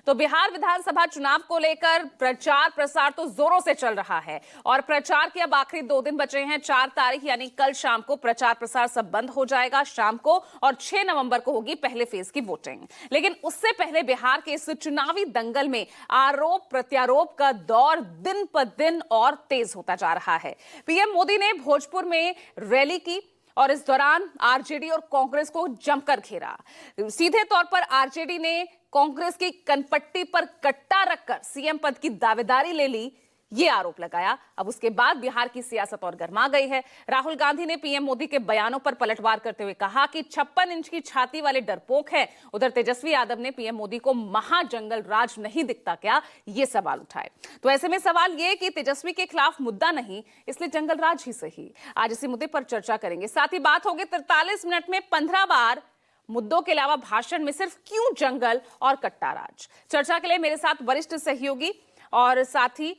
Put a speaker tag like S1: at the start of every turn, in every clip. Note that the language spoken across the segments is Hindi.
S1: तो बिहार विधानसभा चुनाव को लेकर प्रचार प्रसार तो जोरों से चल रहा है और प्रचार के अब आखिरी 2 दिन बचे हैं। 4 तारीख यानी कल शाम को प्रचार प्रसार सब बंद हो जाएगा शाम को, और 6 नवंबर को होगी पहले फेज की वोटिंग। लेकिन उससे पहले बिहार के इस चुनावी दंगल में आरोप प्रत्यारोप का दौर दिन पर दिन और तेज होता जा रहा है। पीएम मोदी ने भोजपुर में रैली की और इस दौरान आरजेडी और कांग्रेस को जमकर घेरा। सीधे तौर पर आरजेडी ने कांग्रेस की कनपट्टी पर कट्टा रखकर सीएम पद की दावेदारी ले ली, ये आरोप लगाया। अब उसके बाद बिहार की सियासत और गर्मा गई है। राहुल गांधी ने पीएम मोदी के बयानों पर पलटवार करते हुए कहा कि 56 इंच की छाती वाले डरपोक हैं। उधर तेजस्वी यादव ने पीएम मोदी को महाजंगल राज नहीं दिखता क्या, ये सवाल उठाए। तो ऐसे में सवाल ये कि तेजस्वी के खिलाफ मुद्दा नहीं, इसलिए जंगल राज ही सही। आज इसी मुद्दे पर चर्चा करेंगे। साथ ही बात होगी 43 मिनट में 15 बार मुद्दों के अलावा भाषण में सिर्फ क्यों जंगल और कट्टा राज। चर्चा के लिए मेरे साथ वरिष्ठ सहयोगी और साथ ही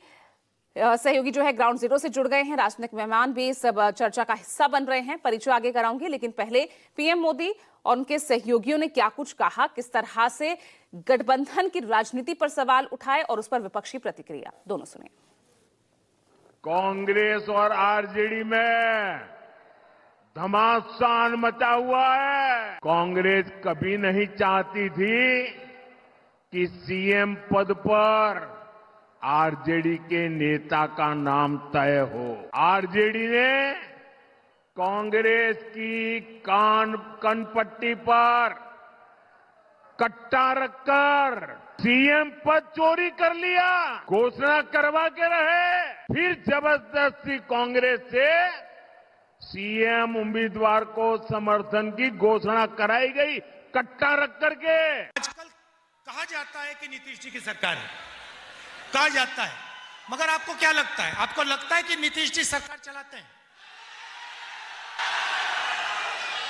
S1: सहयोगी जो है ग्राउंड जीरो से जुड़ गए हैं। राजनीतिक मेहमान भी सब चर्चा का हिस्सा बन रहे हैं। परिचय आगे कराऊंगी, लेकिन पहले पीएम मोदी और उनके सहयोगियों ने क्या कुछ कहा, किस तरह से गठबंधन की राजनीति पर सवाल उठाए और उस पर विपक्षी प्रतिक्रिया, दोनों सुने।
S2: कांग्रेस और आरजेडी में घमासान मचा हुआ है। कांग्रेस कभी नहीं चाहती थी कि सीएम पद पर आरजेडी के नेता का नाम तय हो। आरजेडी ने कांग्रेस की कनपट्टी पर कट्टा रखकर सीएम पद चोरी कर लिया, घोषणा करवा के रहे, फिर जबरदस्ती कांग्रेस से सीएम उम्मीदवार को समर्थन की घोषणा कराई गई, कट्टा रख करके।
S3: आजकल कहा जाता है कि नीतीश जी की सरकार है, कहा जाता है, मगर आपको क्या लगता है? आपको लगता है कि नीतीश जी सरकार चलाते हैं?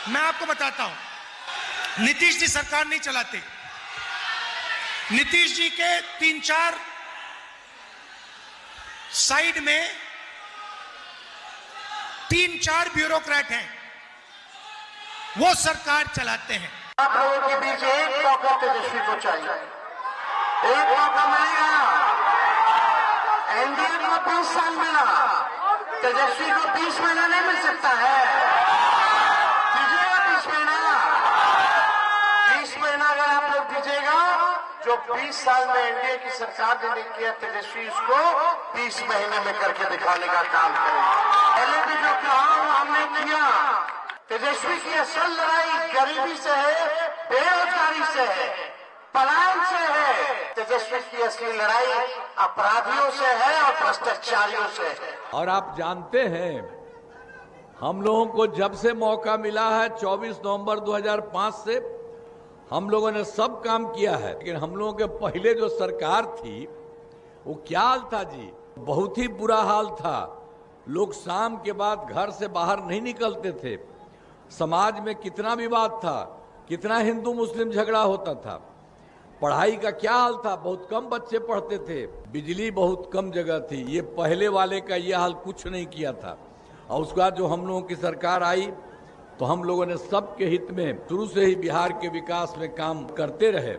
S3: मैं आपको बताता हूं, नीतीश जी सरकार नहीं चलाते। नीतीश जी के 3-4 साइड में 3-4 ब्यूरोक्रेट हैं, वो सरकार चलाते हैं।
S4: आप लोगों के बीच एक मौका तेजस्वी को चाहिए, एक मौका मिलेगा। एनडीए को 20 साल मिला, तेजस्वी को 20 महीना नहीं मिल सकता है। दीजिएगा 20 महीना, 20 महीना अगर आप लोग दीजिएगा, जो 20 साल में एनडीए की सरकार ने किया, तेजस्वी उसको 20 महीने में करके दिखाने का काम करेगा। पहले भी जो काम हमने किया, तेजस्वी की असल लड़ाई गरीबी से है, बेरोजगारी से है, पलायन से है। तेजस्वी की असली लड़ाई अपराधियों से है और भ्रष्टाचारियों से है।
S5: और आप जानते हैं, हम लोगों को जब से मौका मिला है 24 नवंबर 2005 से हम लोगों ने सब काम किया है। लेकिन हम लोगों के पहले जो सरकार थी वो क्या हाल था जी, बहुत ही बुरा हाल था। लोग शाम के बाद घर से बाहर नहीं निकलते थे। समाज में कितना विवाद था, कितना हिंदू मुस्लिम झगड़ा होता था। पढ़ाई का क्या हाल था, बहुत कम बच्चे पढ़ते थे, बिजली बहुत कम जगह थी। ये पहले वाले का ये हाल कुछ नहीं किया था। और उसके बाद जो हम लोगों की सरकार आई तो हम लोगों ने सबके हित में शुरू से ही बिहार के विकास में काम करते रहे।